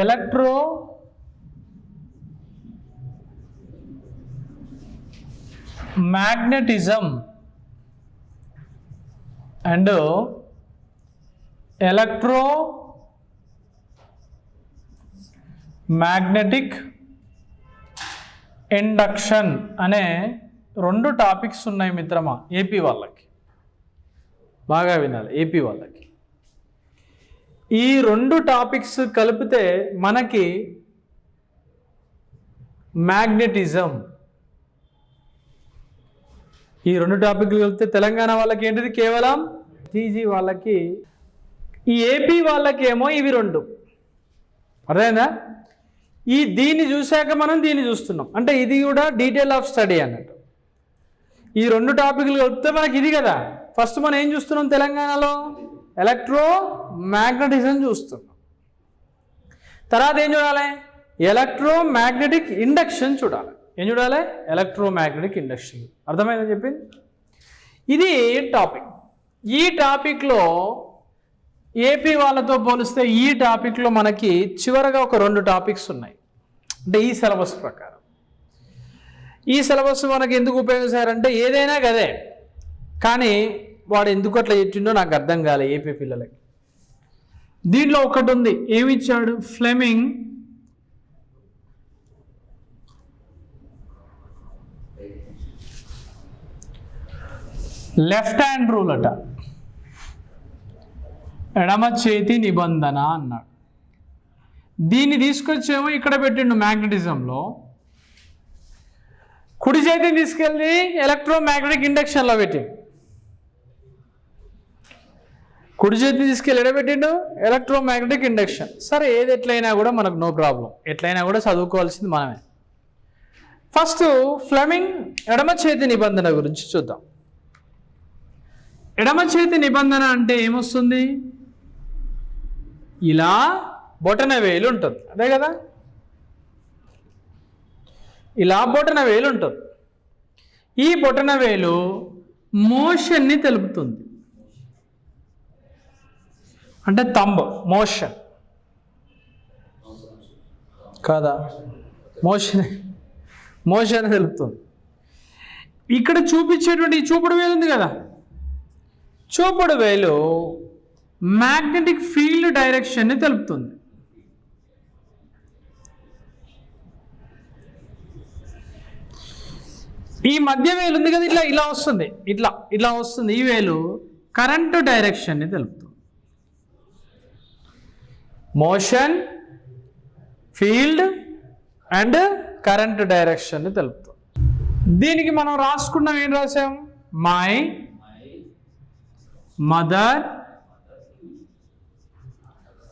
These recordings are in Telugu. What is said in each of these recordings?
Electro magnetism and electromagnetic induction అనే రెండు టాపిక్స్ ఉన్నాయి మిత్రమా ఏపీ వాళ్ళకి. బాగా వినాలి ఏపీ వాళ్ళకి. ఈ రెండు టాపిక్స్ కలిపితే మనకి మ్యాగ్నెటిజం, ఈ రెండు టాపిక్లు కలిపితే తెలంగాణ వాళ్ళకి ఏంటిది కేవలం టీజీ వాళ్ళకి, ఈ ఏపీ వాళ్ళకి ఏమో ఇవి రెండు. అర్థమైందా? దీన్ని చూశాక మనం దీన్ని చూస్తున్నాం అంటే ఇది కూడా డీటెయిల్ ఆఫ్ స్టడీ అన్నట్టు. ఈ రెండు టాపిక్లు కలిపితే మనకి ఇది కదా. ఫస్ట్ మనం ఏం చూస్తున్నాం తెలంగాణలో? ఎలక్ట్రో మ్యాగ్నెటిజం చూస్తున్నాం. తర్వాత ఏం చూడాలి? ఎలక్ట్రో మ్యాగ్నెటిక్ ఇండక్షన్ చూడాలి. ఏం చూడాలి? Electromagnetic induction. అర్థమైందని చెప్పింది. ఇది టాపిక్. ఈ టాపిక్లో ఏపీ వాళ్ళతో పోలిస్తే ఈ టాపిక్లో మనకి చివరగా ఒక రెండు టాపిక్స్ ఉన్నాయి. అంటే ఈ సిలబస్ ప్రకారం. ఈ సిలబస్ మనకి ఎందుకు ఉపయోగిస్తారంటే ఏదైనా కదే, కానీ వాడు ఎందుకు అట్లా చెప్పిండో నాకు అర్థం కాలే ఏపీ పిల్లలకి. దీంట్లో ఒకటి ఉంది, ఏమిచ్చాడు? ఫ్లెమింగ్ లెఫ్ట్ హ్యాండ్ రూల్ అట, ఎడమ చేతి నిబంధన అన్నాడు. దీన్ని తీసుకొచ్చేమో ఇక్కడ పెట్టిండు మ్యాగ్నెటిజంలో, కుడి చేతిని తీసుకెళ్ళి ఎలక్ట్రోమాగ్నెటిక్ ఇండక్షన్లో పెట్టిండు. కుడి చేతిని తీసుకెళ్ళి ఎడబెట్టిండు ఎలక్ట్రోమాగ్నెటిక్ ఇండక్షన్. సరే ఏది ఎట్లయినా కూడా మనకు నో ప్రాబ్లం, ఎట్లయినా కూడా చదువుకోవాల్సింది మనమే. ఫస్ట్ ఫ్లెమింగ్ ఎడమ చేతి నిబంధన గురించి చూద్దాం. ఎడమ చేతి నిబంధన అంటే ఏమొస్తుంది? ఇలా బొటన వేలు ఉంటుంది, అదే కదా. ఇలా బొటన వేలు ఉంటుంది. ఈ బొటన వేలు మోషన్ని తెలుపుతుంది. అంటే తంబ్ మోషన్ కాదా? మోషన్ తెలుపుతుంది. ఇక్కడ చూపించేటువంటి చూపుడు వేలు ఉంది కదా, చూపుడు వేలు మ్యాగ్నెటిక్ ఫీల్డ్ డైరెక్షన్ని తెలుపుతుంది. ఈ మధ్య వేలు ఉంది కదా, ఇలా వస్తుంది, ఇట్లా వస్తుంది. ఈ వేలు కరెంటు డైరెక్షన్ని తెలుపుతుంది. మోషన్, ఫీల్డ్ అండ్ కరెంట్ డైరెక్షన్ని తెలుపుతుంది. దీనికి మనం రాసుకున్నాం, ఏం రాసాం? My mother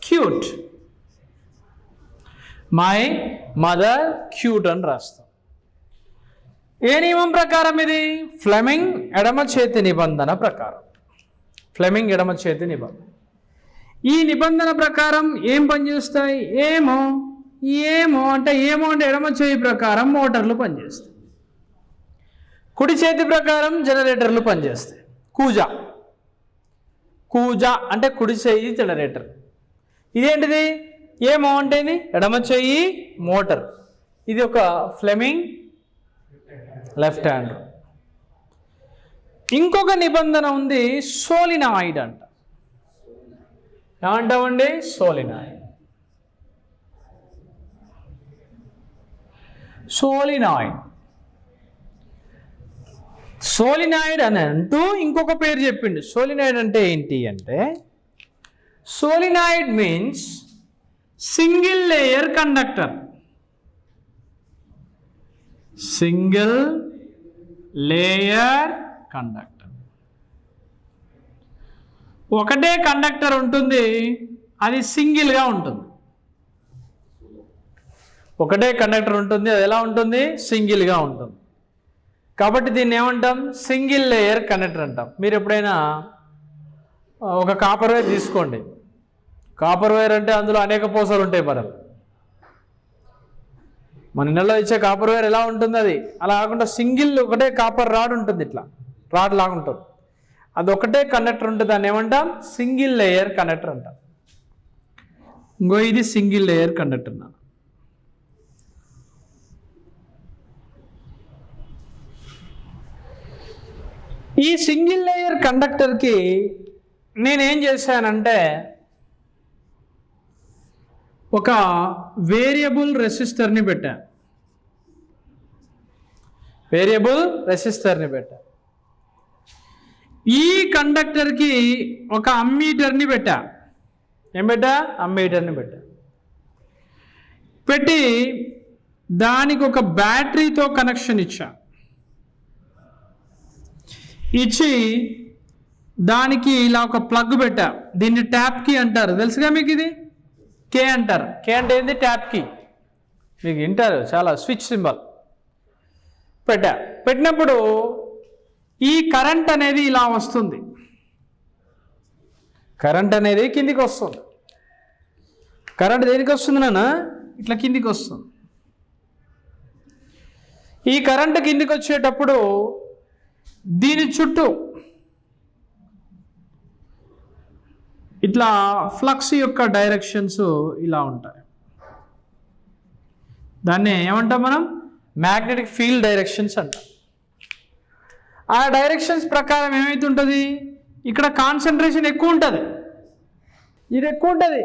cute. My mother cute అని రాస్తాం. ఏ నియమం ప్రకారం ఇది? ఫ్లెమింగ్ ఎడమ చేతి నిబంధన ప్రకారం. ఫ్లెమింగ్ ఎడమ చేతి నిబంధన. ఈ నిబంధన ప్రకారం ఏం పనిచేస్తాయి? ఏమో అంటే ఎడమ చేతి ప్రకారం మోటార్లు పనిచేస్తాయి, కుడి చేతి ప్రకారం జనరేటర్లు పనిచేస్తాయి. కూజా అంటే కుడి చేయి జనరేటర్. ఇదేంటిది? ఏమో అంటే ఎడమ చేయి మోటార్. ఇది ఒక ఫ్లెమింగ్ లెఫ్ట్ హ్యాండ్. ఇంకొక నిబంధన ఉంది, సోలినాయిడ్ అంట. ఏమంటామండి? సోలినాయిడ్. సోలినాయిడ్ అని అంటూ ఇంకొక పేరు చెప్పిండు. సోలినాయిడ్ అంటే ఏంటి అంటే, solenoid means single layer conductor. Single layer conductor. ఒకటే కండక్టర్ ఉంటుంది, అది సింగిల్గా ఉంటుంది. ఒకటే కండక్టర్ ఉంటుంది, అది ఎలా ఉంటుంది? సింగిల్గా ఉంటుంది. కాబట్టి దీన్ని ఏమంటాం? సింగిల్ లేయర్ కండక్టర్ అంటాం. మీరు ఎప్పుడైనా ఒక కాపర్ వైర్ తీసుకోండి. కాపర్ వైర్ అంటే అందులో అనేక పూసలు ఉంటాయి. మన ఇళ్ళలో ఇచ్చే కాపర్ వైర్ ఎలా ఉంటుంది? అది అలా కాకుండా సింగిల్ ఒకటే కాపర్ రాడ్ ఉంటుంది, ఇట్లా రాడ్ లాగా ఉంటుంది. అది ఒకటే కండక్టర్ ఉంటుంది, దాన్ని ఏమంటాం? సింగిల్ లేయర్ కండక్టర్ అంటాం. ఇంకో ఇది సింగిల్ లేయర్ కండక్టర్. ఈ సింగిల్ లేయర్ కండక్టర్కి నేనేం చేశానంటే ఒక వేరియబుల్ రెసిస్టర్ని పెట్టా. ఈ కండక్టర్కి ఒక అమ్మీటర్ని పెట్టా. ఏం పెట్టా? అమ్మీటర్ని పెట్టా. పెట్టి దానికి ఒక బ్యాటరీతో కనెక్షన్ ఇచ్చి దానికి ఇలా ఒక ప్లగ్ పెట్టా. దీన్ని ట్యాప్ కీ అంటారు, తెలుసుగా మీకు. ఇది కే అంటారు. కే అంటే ఏంది? Tap key. మీకు వింటారు చాలా, స్విచ్ సింబల్ పెట్టినప్పుడు ఈ కరెంట్ అనేది ఇలా వస్తుంది. కరెంట్ అనేది కిందికి వస్తుంది. కరెంట్ దేనికి వస్తుంది నాన్న? ఇట్లా కిందికి వస్తుంది. ఈ కరెంట్ కిందికి వచ్చేటప్పుడు దీని చుట్టూ ఇట్లా ఫ్లక్స్ యొక్క డైరెక్షన్స్ ఇలా ఉంటాయి. దాన్ని ఏమంటాం మనం? మ్యాగ్నెటిక్ ఫీల్డ్ డైరెక్షన్స్ అంటాం. ఆ డైరెక్షన్స్ ప్రకారం ఏమైతుంటుంది? ఇక్కడ కాన్సన్ట్రేషన్ ఎక్కువ ఉంటుంది, ఇది ఎక్కువ ఉంటుంది.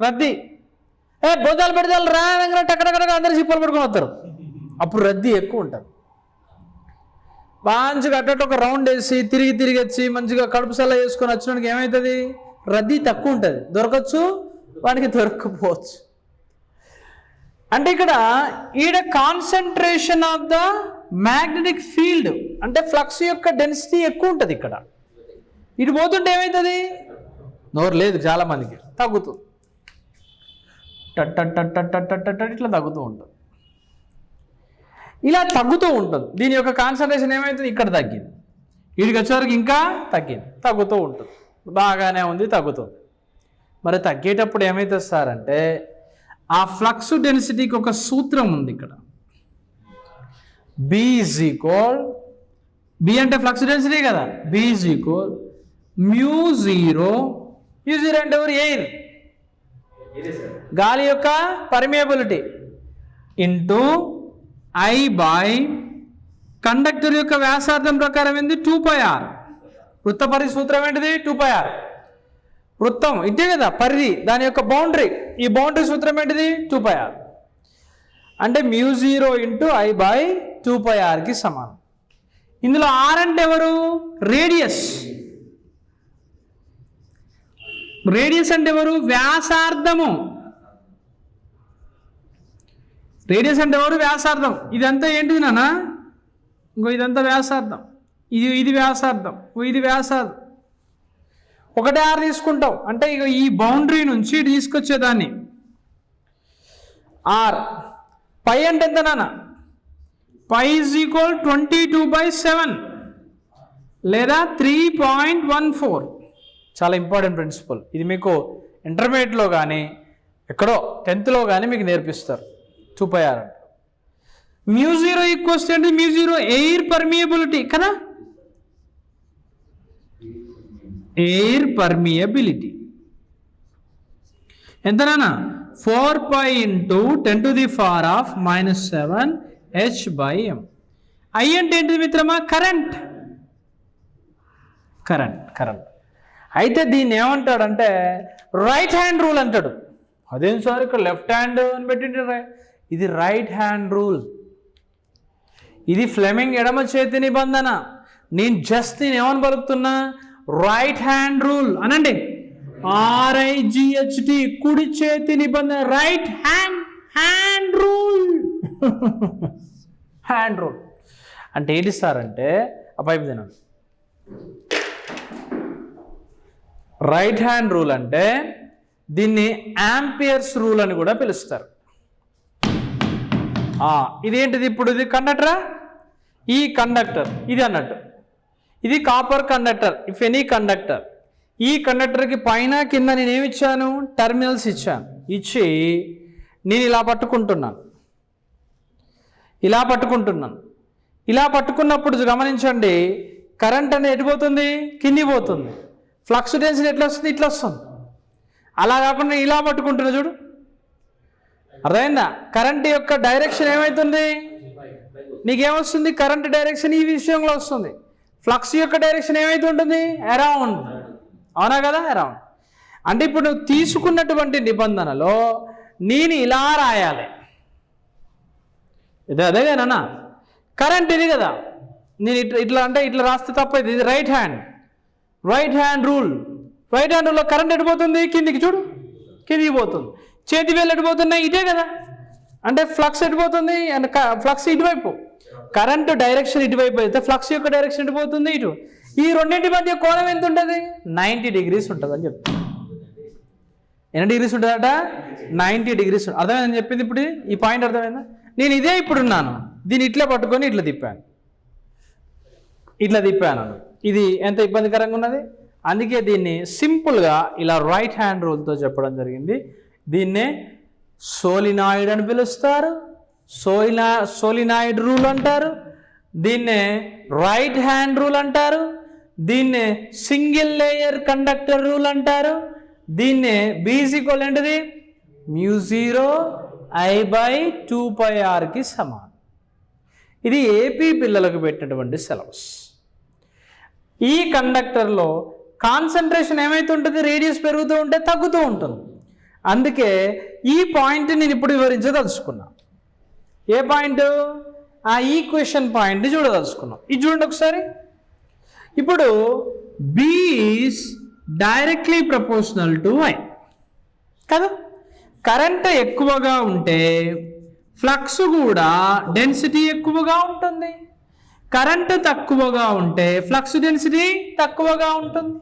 రద్దీ బోధాలు పెడతారు రా టక్కడక్కడ అందరూ చిప్పలు పడుకొని వస్తారు. అప్పుడు రద్దీ ఎక్కువ ఉంటుంది. మంచిగా అట్టట్టు ఒక రౌండ్ వేసి తిరిగి వచ్చి మంచిగా కడుపు సల్లా వేసుకొని వచ్చినానికి ఏమవుతుంది? రద్దీ తక్కువ ఉంటుంది. దొరకచ్చు, వానికి దొరకకపోవచ్చు. అంటే ఇక్కడ ఈడ concentration of the magnetic field అంటే ఫ్లక్స్ యొక్క డెన్సిటీ ఎక్కువ ఉంటుంది. ఇక్కడ ఇటు పోతుంటే ఏమవుతుంది? నోరు లేదు చాలా మందికి, తగ్గుతుంది. ఇట్లా తగ్గుతూ ఉంటుంది. ఇలా తగ్గుతూ ఉంటుంది. దీని యొక్క కాన్సన్ట్రేషన్ ఏమవుతుంది? ఇక్కడ తగ్గింది, వీడికి వచ్చేవరకు ఇంకా తగ్గింది, తగ్గుతూ ఉంటుంది. బాగానే ఉంది, తగ్గుతుంది. మరి తగ్గేటప్పుడు ఏమవుతుంది సార్ అంటే ఆ ఫ్లక్స్ డెన్సిటీకి ఒక సూత్రం ఉంది ఇక్కడ. B అంటే ఫ్లక్స్ డెన్సిటీ కదా. B μ0 అంటే ఎవరు? ఎయిర్, గాలి యొక్క permeability into I by conductor యొక్క వ్యాసార్థం ప్రకారం ఏంది? 2πr. వృత్త పరిధి సూత్రం ఏంటిది? 2πr. వృత్తం ఇంతే కదా పరిధి, దాని యొక్క బౌండరీ. ఈ బౌండరీ సూత్రం ఏంటిది? 2πr. అంటే μ0 ఇంటూ I బై 2πrకి సమానం. ఇందులో r అంటే ఎవరు? రేడియస్. రేడియస్ అంటే ఎవరు? వ్యాసార్థము. రేడియస్ అంటే ఎవరు? వ్యాసార్థం. ఇదంతా ఏంటిది నాన్న? ఇంకో ఇదంతా వ్యాసార్థం, ఇది వ్యాసార్థం, ఇది వ్యాసార్థం. ఒకటే r తీసుకుంటాం అంటే ఇక ఈ బౌండరీ నుంచి ఇటు తీసుకొచ్చేదాన్ని r. పై అంటే ఎంత నాన్న? π = 22/7 లేదా 3.14. చాలా ఇంపార్టెంట్ ప్రిన్సిపల్ ఇది. మీకు ఇంటర్మీడియట్లో కానీ ఎక్కడో 10th కానీ మీకు నేర్పిస్తారు. 2πr అంటే μ0 ఈక్వల్స్ అంటే μ0 ఎయిర్ పర్మియబిలిటీ కదా. ఎయిర్ పర్మియబిలిటీ ఎంత నాన్న? 4π × 10⁻⁻⁷ h/m. I అంటే ఏంటిది మిత్రమా? కరెంట్. అయితే దీన్ని ఏమంటాడంటే రైట్ హ్యాండ్ రూల్ అంటాడు. అదేం సార్ ఇక్కడ లెఫ్ట్ హ్యాండ్ అని పెట్టింటే? ఇది రైట్ హ్యాండ్ రూల్. ఇది ఫ్లెమింగ్ ఎడమ చేతి నిబంధన. నేను ఏమని పలుకుతున్నా? రైట్ హ్యాండ్ రూల్ అనండి. RIGHT కుడి చేతి నిబంధన. Right hand rule. Hand rule అంటే ఏంటి సార్ అంటే అబ్బాయి తినండి. రైట్ హ్యాండ్ రూల్ అంటే దీన్ని యాంపియర్స్ రూల్ అని కూడా పిలుస్తారు. ఇదేంటిది? ఇప్పుడు ఇది కండక్టరా? ఈ కండక్టర్ ఇది అన్నట్టు. ఇది copper conductor. If any conductor, ఈ కండక్టర్కి పైన కింద నేనేమి ఇచ్చాను? టెర్మినల్స్ ఇచ్చాను. ఇచ్చి నేను ఇలా పట్టుకుంటున్నాను. ఇలా పట్టుకున్నప్పుడు గమనించండి, కరెంట్ అనేది ఎటు పోతుంది? కింది పోతుంది. ఫ్లక్స్ డెన్సిటీ ఎట్లా వస్తుంది? ఇట్లా వస్తుంది. అలా కాకుండా ఇలా పట్టుకుంటున్నా చూడు, అర్థమైందా? కరెంట్ యొక్క డైరెక్షన్ ఏమవుతుంది, నీకేమొస్తుంది, కరెంట్ డైరెక్షన్ ఈ విషయంలో వస్తుంది. ఫ్లక్స్ యొక్క డైరెక్షన్ ఏమైతే ఉంటుంది, అరౌండ్. అవునా కదా, అరౌండ్. అంటే ఇప్పుడు నువ్వు తీసుకున్నటువంటి నిబంధనలో నేను ఇలా రాయాలి, ఇది అదేగానా? కరెంట్ ఇది కదా, నేను ఇట్లా అంటే ఇట్లా రాస్తే తప్పైతే ఇది right hand rule. Right hand రూల్లో కరెంట్ ఎడిపోతుంది, కిందికి చూడు, కిందికి పోతుంది. చేతి వేలు ఎడిపోతున్నాయి, ఇదే కదా. అంటే ఫ్లక్స్ ఎడిపోతుంది, అండ్ ఫ్లక్స్ ఇటువైపు, కరెంటు డైరెక్షన్ ఇటువైపు అయితే ఫ్లక్స్ యొక్క డైరెక్షన్ ఎడిపోతుంది ఇటు. ఈ రెండింటి మధ్య కోణం ఎంత ఉంటుంది, 90 degrees ఉంటుంది అని చెప్తాను. ఎన్ని డిగ్రీస్ ఉంటుందట, 90 degrees. అర్థమైందని చెప్పింది. ఇప్పుడు ఈ పాయింట్ అర్థమైందా? నేను ఇదే ఇప్పుడున్నాను, దీన్ని ఇట్లా పట్టుకొని ఇట్లా తిప్పాను, ఇది ఎంత ఇబ్బందికరంగా ఉన్నది. అందుకే దీన్ని సింపుల్గా ఇలా రైట్ హ్యాండ్ రూల్తో చెప్పడం జరిగింది. దీన్నే సోలినాయిడ్ అని పిలుస్తారు, సోలినాయిడ్ రూల్ అంటారు, దీన్నే రైట్ హ్యాండ్ రూల్ అంటారు, దీన్నే సింగిల్ లేయర్ కండక్టర్ రూల్ అంటారు, దీన్నే బీజీకోల్ ఏంటిది, μ0 I/2πrకి సమానం. ఇది ఏపీ పిల్లలకు పెట్టినటువంటి సిలబస్. ఈ కండక్టర్లో కాన్సన్ట్రేషన్ ఏమైతుంటుంది, రేడియస్ పెరుగుతూ ఉంటే తగ్గుతూ ఉంటుంది. అందుకే ఈ పాయింట్ నేను ఇప్పుడు వివరించదలుచుకున్నా. ఏ పాయింట్, ఆ ఈక్వేషన్ పాయింట్ని చూడదలుచుకున్నాం. ఇది చూడండి ఒకసారి. ఇప్పుడు B is directly proportional to I కదా. కరెంట్ ఎక్కువగా ఉంటే ఫ్లక్స్ కూడా డెన్సిటీ ఎక్కువగా ఉంటుంది. కరెంట్ తక్కువగా ఉంటే ఫ్లక్స్ డెన్సిటీ తక్కువగా ఉంటుంది.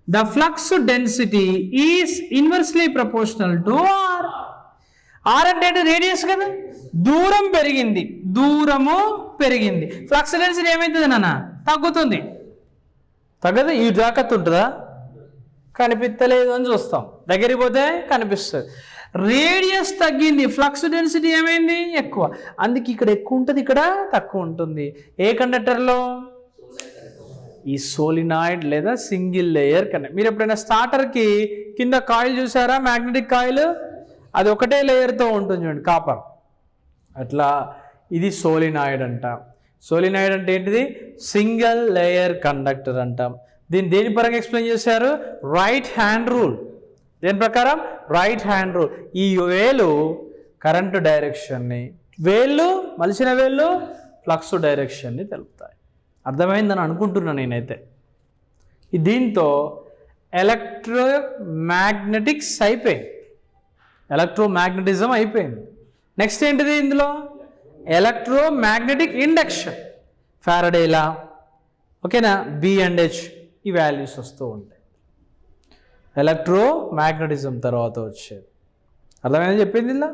The flux density is inversely proportional to R. R అంటే రేడియస్ కదా, దూరము పెరిగింది, ఫ్లక్స్ డెన్సిటీ ఏమవుతుంది నాన్న, తగ్గుతుంది. తగ్గదు, ఈ జాగ్రత్త ఉంటుందా, కనిపించలేదు అని చూస్తాం, దగ్గరికి పోతే కనిపిస్తుంది. రేడియస్ తగ్గింది, ఫ్లక్స్ డెన్సిటీ ఏమైంది, ఎక్కువ. అందుకే ఇక్కడ ఎక్కువ ఉంటుంది, ఇక్కడ తక్కువ ఉంటుంది. ఏ కండక్టర్లో, ఈ సోలినాయిడ్ లేదా సింగిల్ లేయర్ కండక్టర్. మీరు ఎప్పుడైనా స్టార్టర్కి కింద కాయిల్ చూసారా, మ్యాగ్నెటిక్ కాయిల్, అది ఒకటే లేయర్తో ఉంటుంది చూడండి, కాపర్. అట్లా ఇది సోలినాయిడ్ అంటాం. సోలినాయిడ్ అంటే ఏంటిది, సింగిల్ లేయర్ కండక్టర్ అంటాం. దీన్ని దేని పరంగా ఎక్స్ప్లెయిన్ చేశారు, రైట్ హ్యాండ్ రూల్. దేని ప్రకారం, రైట్ హ్యాండ్ రూల్. ఈ వేలు కరెంటు డైరెక్షన్ని, మలిసిన వేళ్ళు ఫ్లక్స్ డైరెక్షన్ని తెలుపుతాయి. అర్థమైందని అనుకుంటున్నాను నేనైతే. దీంతో ఎలక్ట్రోమాగ్నెటిజం అయిపోయింది. నెక్స్ట్ ఏంటిది ఇందులో, ఎలక్ట్రోమాగ్నెటిక్ ఇండక్షన్, ఫారడే లా, ఓకేనా, B and H ఈ వాల్యూస్ వస్తూ ఉంటాయి. ఎలక్ట్రోమాగ్నెటిజం తర్వాత వచ్చేది. అర్థమైందని చెప్పింది ఇలా.